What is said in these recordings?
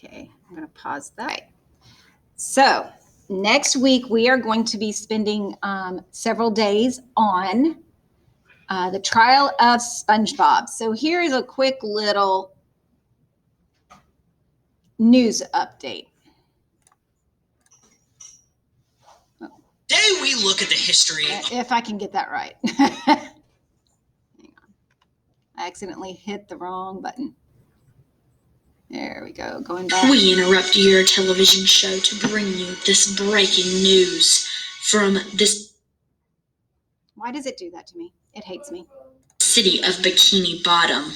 Okay, I'm going to pause that. So next week, we are going to be spending several days on the trial of Spongebob. So here's a quick little news update. Today we look at the history. If I can get that right. Hang on. I accidentally hit the wrong button. There we go. Going back. We interrupt your television show to bring you this breaking news from this. Why does it do that to me? It hates me. City of Bikini Bottom.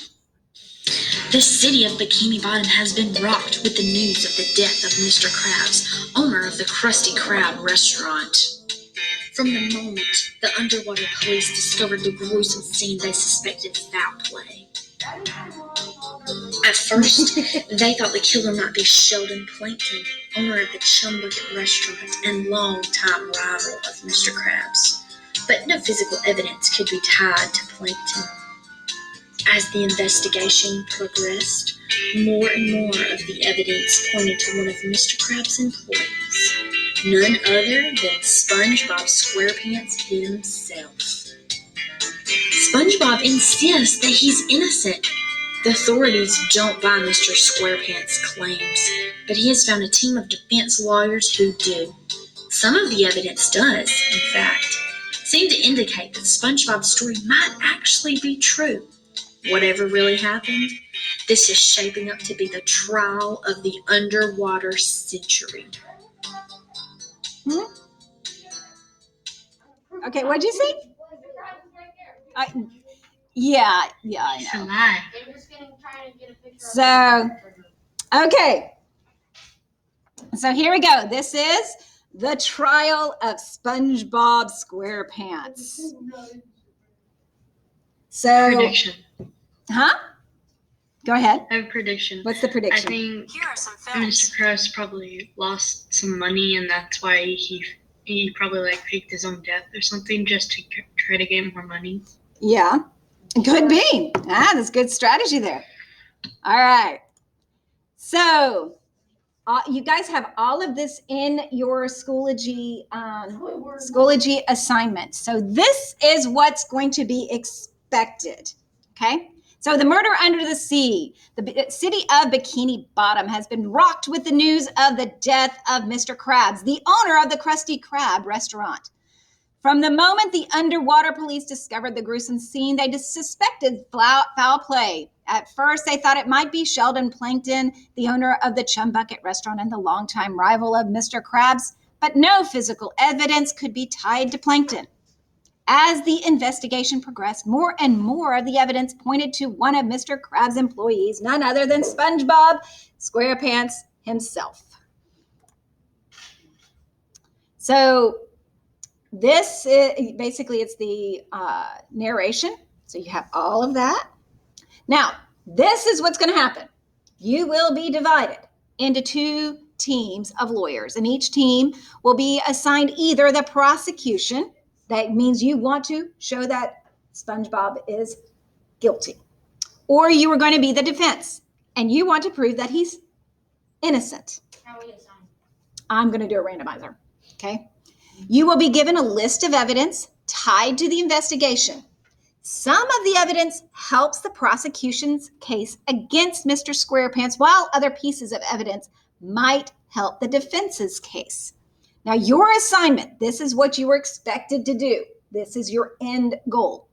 The city of Bikini Bottom has been rocked with the news of the death of Mr. Krabs, owner of the Krusty Krab restaurant. From the moment the underwater police discovered the gruesome scene, they suspected foul play. At first, they thought the killer might be Sheldon Plankton, owner of the Chum Bucket restaurant and longtime rival of Mr. Krabs. But no physical evidence could be tied to Plankton. As the investigation progressed, more and more of the evidence pointed to one of Mr. Krabs' employees, none other than SpongeBob SquarePants himself. SpongeBob insists that he's innocent. The authorities don't buy Mr. SquarePants' claims, but he has found a team of defense lawyers who do. Some of the evidence does, in fact, seem to indicate that SpongeBob's story might actually be true. Whatever really happened, this is shaping up to be the trial of the underwater century. Okay, what'd you say? Yeah, I know. So, okay. So here we go. This is the trial of SpongeBob SquarePants. So, prediction. Huh? Go ahead. I have a prediction. What's the prediction? I think Mr. Krabs probably lost some money, and that's why he probably faked his own death or something just to try to get more money. Yeah, could be. That's good strategy there. All right. So you guys have all of this in your Schoology assignment. So this is what's going to be expected. Okay. So the murder under the sea, the city of Bikini Bottom has been rocked with the news of the death of Mr. Krabs, the owner of the Krusty Krab restaurant. From the moment the underwater police discovered the gruesome scene, they suspected foul play. At first, they thought it might be Sheldon Plankton, the owner of the Chum Bucket restaurant and the longtime rival of Mr. Krabs, but no physical evidence could be tied to Plankton. As the investigation progressed, more and more of the evidence pointed to one of Mr. Krabs' employees, none other than SpongeBob SquarePants himself. So this is basically it's the narration. So you have all of that. Now, this is what's going to happen. You will be divided into two teams of lawyers, and each team will be assigned either the prosecution. That means you want to show that SpongeBob is guilty. Or you are going to be the defense, and you want to prove that he's innocent. How are we assigned? I'm going to do a randomizer, okay? You will be given a list of evidence tied to the investigation. Some of the evidence helps the prosecution's case against Mr. SquarePants, while other pieces of evidence might help the defense's case. Now, your assignment, this is what you were expected to do. This is your end goal.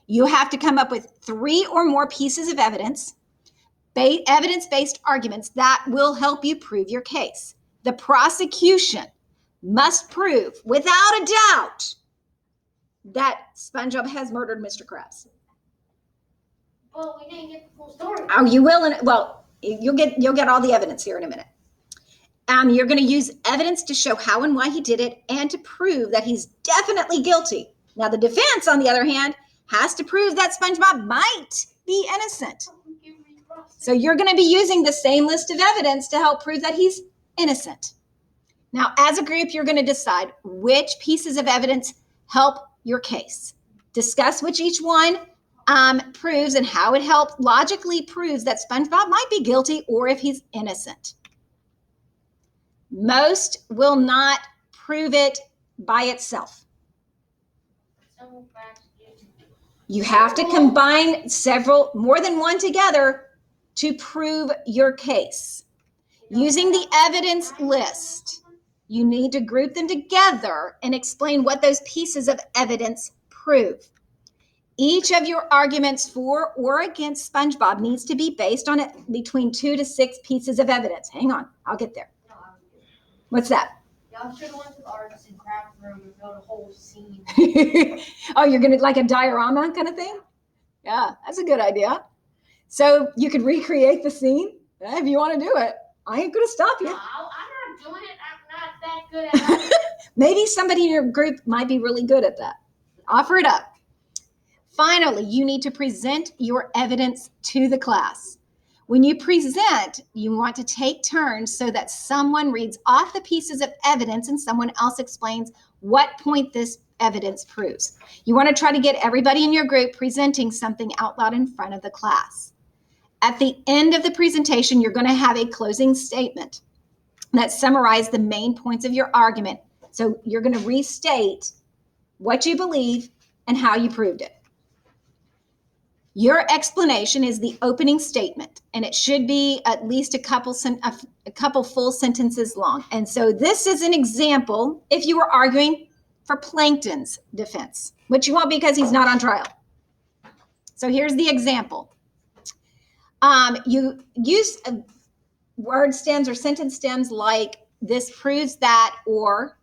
You have to come up with 3 or more pieces of evidence-based arguments that will help you prove your case. The prosecution must prove without a doubt that SpongeBob has murdered Mr. Krabs. Well, we didn't get the full story. Oh, you will. Well, you'll get all the evidence here in a minute. You're going to use evidence to show how and why he did it and to prove that he's definitely guilty. Now, the defense, on the other hand, has to prove that SpongeBob might be innocent. So you're going to be using the same list of evidence to help prove that he's innocent. Now, as a group, you're going to decide which pieces of evidence help your case. Discuss which each one proves and how it helps logically proves that SpongeBob might be guilty or if he's innocent. Most will not prove it by itself. You have to combine more than one together to prove your case. Using the evidence list, you need to group them together and explain what those pieces of evidence prove. Each of your arguments for or against SpongeBob needs to be based on between 2 to 6 pieces of evidence. Hang on, I'll get there. What's that? Y'all should have went to the arts and craft room and built a whole scene. Oh, you're going to like a diorama kind of thing? Yeah, that's a good idea. So you could recreate the scene if you want to do it. I ain't going to stop you. No, I'm not doing it. I'm not that good at it. Maybe somebody in your group might be really good at that. Offer it up. Finally, you need to present your evidence to the class. When you present, you want to take turns so that someone reads off the pieces of evidence and someone else explains what point this evidence proves. You want to try to get everybody in your group presenting something out loud in front of the class. At the end of the presentation, you're going to have a closing statement that summarizes the main points of your argument. So you're going to restate what you believe and how you proved it. Your explanation is the opening statement, and it should be at least a couple full sentences long. And so this is an example if you were arguing for Plankton's defense, which you won't because he's not on trial. So here's the example. You use word stems or sentence stems like this proves that, or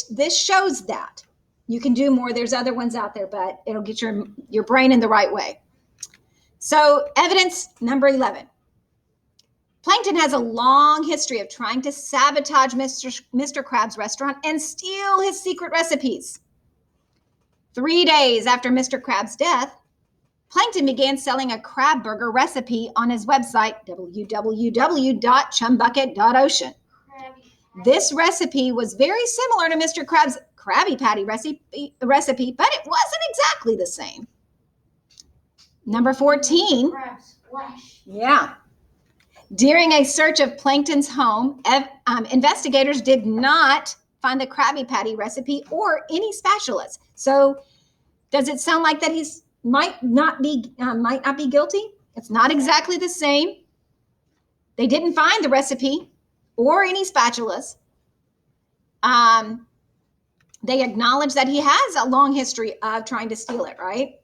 this shows that. You can do more. There's other ones out there, but it'll get your brain in the right way. So evidence number 11. Plankton has a long history of trying to sabotage Mr. Krabs' restaurant and steal his secret recipes. 3 days after Mr. Krabs' death, Plankton began selling a crab burger recipe on his website, www.chumbucket.ocean. This recipe was very similar to Mr. Krabs' Krabby Patty recipe, but it wasn't exactly the same. Number 14. Yeah. During a search of Plankton's home, investigators did not find the Krabby Patty recipe or any spatulas. So does it sound like that he's might not be guilty? It's not exactly the same. They didn't find the recipe or any spatulas. They acknowledge that he has a long history of trying to steal it, right?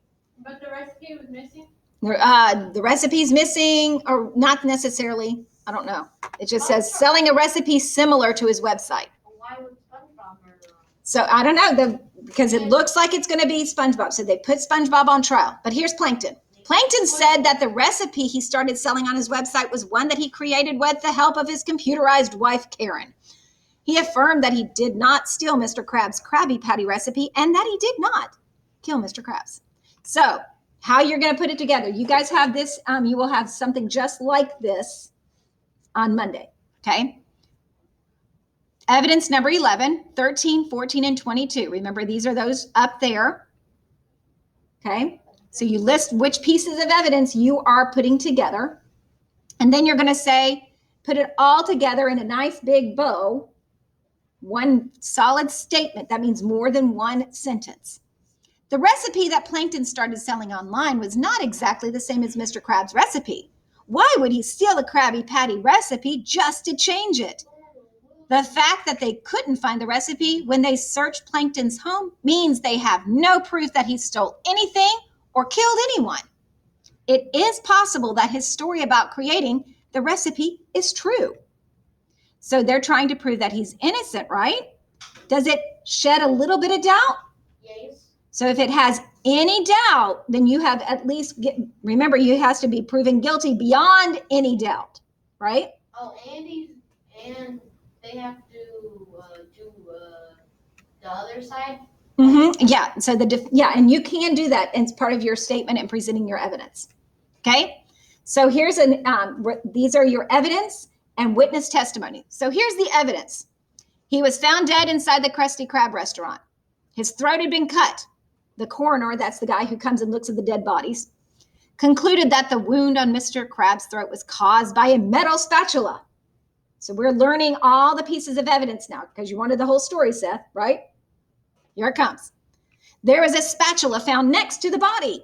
But the recipe was missing? The recipe's missing, or not necessarily. I don't know. It just says selling a recipe similar to his website. Why would SpongeBob murder him? So I don't know, because it looks like it's going to be SpongeBob. So they put SpongeBob on trial. But here's Plankton. Plankton said that the recipe he started selling on his website was one that he created with the help of his computerized wife, Karen. He affirmed that he did not steal Mr. Krabs' Krabby Patty recipe and that he did not kill Mr. Krabs. So how you're going to put it together. You guys have this. You will have something just like this on Monday. Okay. Evidence number 11, 13, 14, and 22. Remember, these are those up there. Okay. So you list which pieces of evidence you are putting together. And then you're going to say, put it all together in a nice big bow. One solid statement. That means more than one sentence. The recipe that Plankton started selling online was not exactly the same as Mr. Krabs' recipe. Why would he steal a Krabby Patty recipe just to change it? The fact that they couldn't find the recipe when they searched Plankton's home means they have no proof that he stole anything or killed anyone. It is possible that his story about creating the recipe is true. So they're trying to prove that he's innocent, right? Does it shed a little bit of doubt? Yes. So if it has any doubt, then you have at least, remember, you has to be proven guilty beyond any doubt, right? Oh, and they have to do the other side? Mm-hmm. Yeah. So and you can do that as part of your statement and presenting your evidence. Okay. So here's these are your evidence and witness testimony. So here's the evidence. He was found dead inside the Krusty Krab restaurant. His throat had been cut. The coroner, that's the guy who comes and looks at the dead bodies, concluded that the wound on Mr. Crab's throat was caused by a metal spatula. So we're learning all the pieces of evidence now because you wanted the whole story, Seth, right? Here it comes. There was a spatula found next to the body.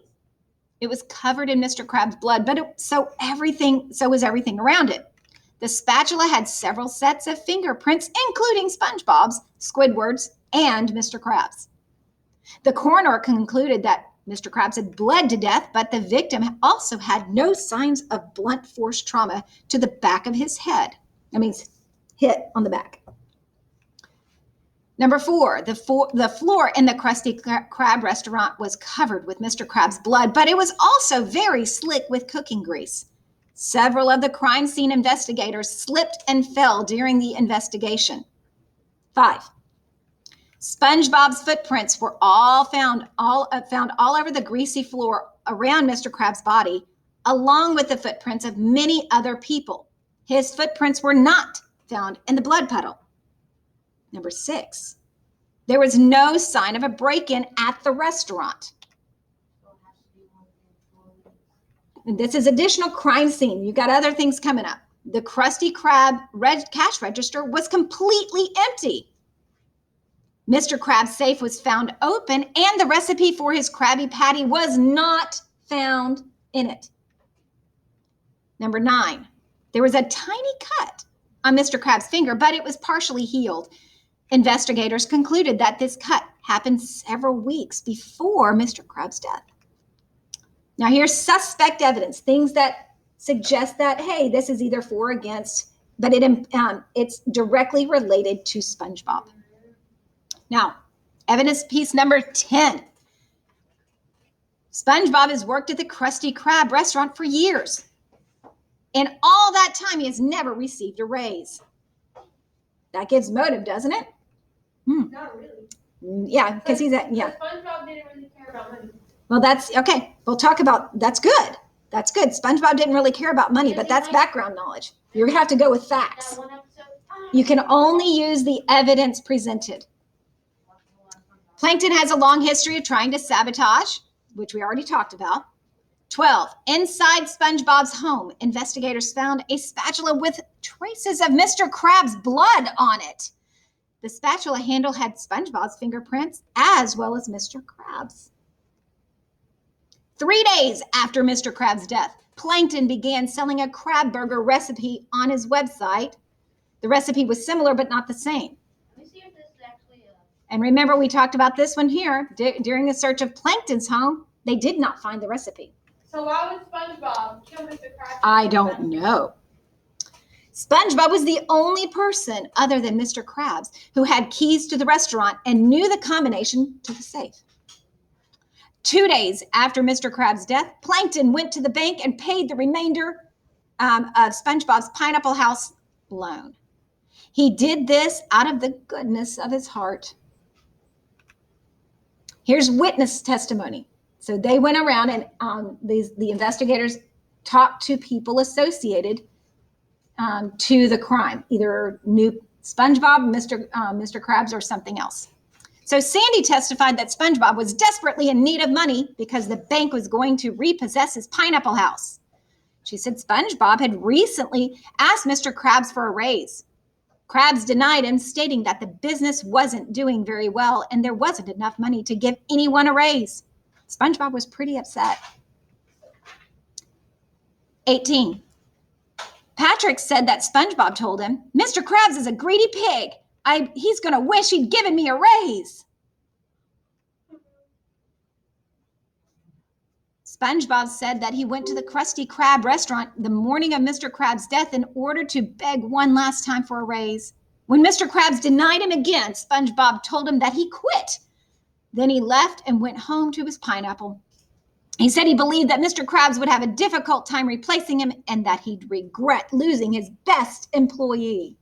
It was covered in Mr. Crab's blood, but so was everything around it. The spatula had several sets of fingerprints, including Spongebob's, Squidward's, and Mr. Crab's. The coroner concluded that Mr. Krabs had bled to death, but the victim also had no signs of blunt force trauma to the back of his head. That means hit on the back. Number 4, the floor in the Krusty Krab restaurant was covered with Mr. Krabs' blood, but it was also very slick with cooking grease. Several of the crime scene investigators slipped and fell during the investigation. 5. SpongeBob's footprints were all found all over the greasy floor around Mr. Krabs' body, along with the footprints of many other people. His footprints were not found in the blood puddle. Number 6, there was no sign of a break-in at the restaurant. And this is additional crime scene. You got other things coming up. The Krusty Krab cash register was completely empty. Mr. Krab's safe was found open, and the recipe for his Krabby Patty was not found in it. Number 9, there was a tiny cut on Mr. Krab's finger, but it was partially healed. Investigators concluded that this cut happened several weeks before Mr. Krab's death. Now here's suspect evidence, things that suggest that, hey, this is either for or against, but it's directly related to SpongeBob. Now, evidence piece number 10. SpongeBob has worked at the Krusty Krab restaurant for years. In all that time, he has never received a raise. That gives motive, doesn't it? Not really. Yeah, because he's at, yeah. SpongeBob didn't really care about money. Well, that's, okay, we'll talk about, that's good. That's good. SpongeBob didn't really care about money, but that's background knowledge. You're going to have to go with facts. That one episode. You can only use the evidence presented. Plankton has a long history of trying to sabotage, which we already talked about. 12, inside SpongeBob's home, investigators found a spatula with traces of Mr. Krabs' blood on it. The spatula handle had SpongeBob's fingerprints as well as Mr. Krabs'. 3 days after Mr. Krabs' death, Plankton began selling a crab burger recipe on his website. The recipe was similar but not the same. Let me see if this is actually And remember, we talked about this one here. During the search of Plankton's home, they did not find the recipe. So why would SpongeBob kill Mr. Krabs? I don't know. SpongeBob was the only person other than Mr. Krabs who had keys to the restaurant and knew the combination to the safe. 2 days after Mr. Krabs' death, Plankton went to the bank and paid the remainder of SpongeBob's Pineapple House loan. He did this out of the goodness of his heart. Here's witness testimony. So they went around and the investigators talked to people associated to the crime, either knew SpongeBob, Mr. Krabs, or something else. So Sandy testified that SpongeBob was desperately in need of money because the bank was going to repossess his Pineapple House. She said SpongeBob had recently asked Mr. Krabs for a raise. Krabs denied him, stating that the business wasn't doing very well and there wasn't enough money to give anyone a raise. SpongeBob was pretty upset. 18. Patrick said that SpongeBob told him, Mr. Krabs is a greedy pig. He's going to wish he'd given me a raise. SpongeBob said that he went to the Krusty Krab restaurant the morning of Mr. Krabs' death in order to beg one last time for a raise. When Mr. Krabs denied him again, SpongeBob told him that he quit. Then he left and went home to his pineapple. He said he believed that Mr. Krabs would have a difficult time replacing him and that he'd regret losing his best employee.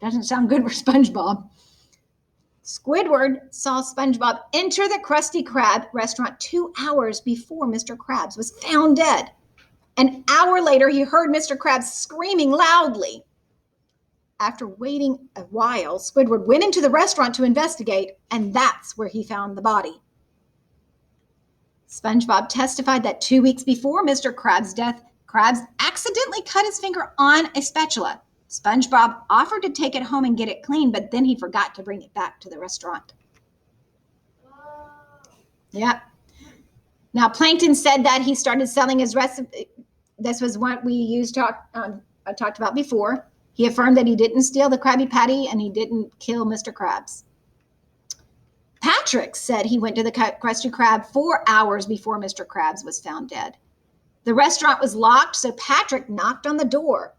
Doesn't sound good for SpongeBob. Squidward saw SpongeBob enter the Krusty Krab restaurant 2 hours before Mr. Krabs was found dead. An hour later, he heard Mr. Krabs screaming loudly. After waiting a while, Squidward went into the restaurant to investigate, and that's where he found the body. Spongebob testified that 2 weeks before Mr. Krabs' death, Krabs accidentally cut his finger on a spatula. Spongebob offered to take it home and get it clean, but then he forgot to bring it back to the restaurant. Yeah. Now, Plankton said that he started selling his recipe. This was what I talked about before. He affirmed that he didn't steal the Krabby Patty and he didn't kill Mr. Krabs. Patrick said he went to the Krusty Krab 4 hours before Mr. Krabs was found dead. The restaurant was locked, so Patrick knocked on the door.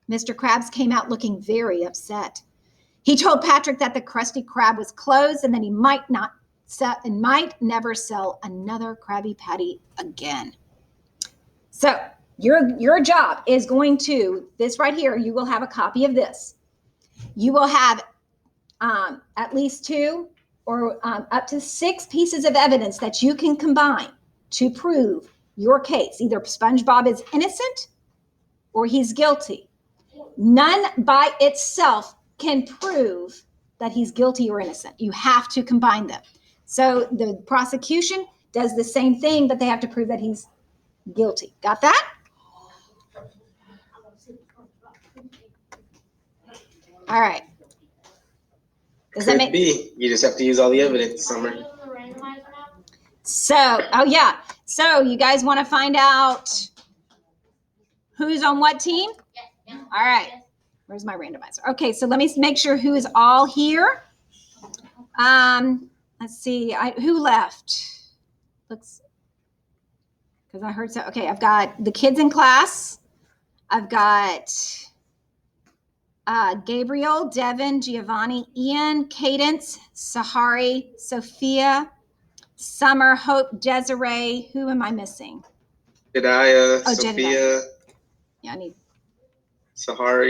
Mr. Krabs came out looking very upset. He told Patrick that the Krusty Krab was closed and that he might never sell another Krabby Patty again. So your job is going to, this right here, you will have a copy of this. You will have at least 2 or up to 6 pieces of evidence that you can combine to prove your case. Either Spongebob is innocent or he's guilty. None by itself can prove that he's guilty or innocent. You have to combine them. So the prosecution does the same thing, but they have to prove that he's guilty. Got that? All right. Does that make be? You just have to use all the evidence, Summer. So, oh yeah. So you guys want to find out who's on what team? Yeah. All right. Where's my randomizer? Okay, so let me make sure who is all here. Let's see. Who left? Looks, because I heard so. Okay, I've got the kids in class. I've got Gabriel, Devin, Giovanni, Ian, Cadence, Sahari, Sophia, Summer, Hope, Desiree. Who am I missing? Jedediah, Oh, Sophia, Jedediah. Yeah, I need Sahari.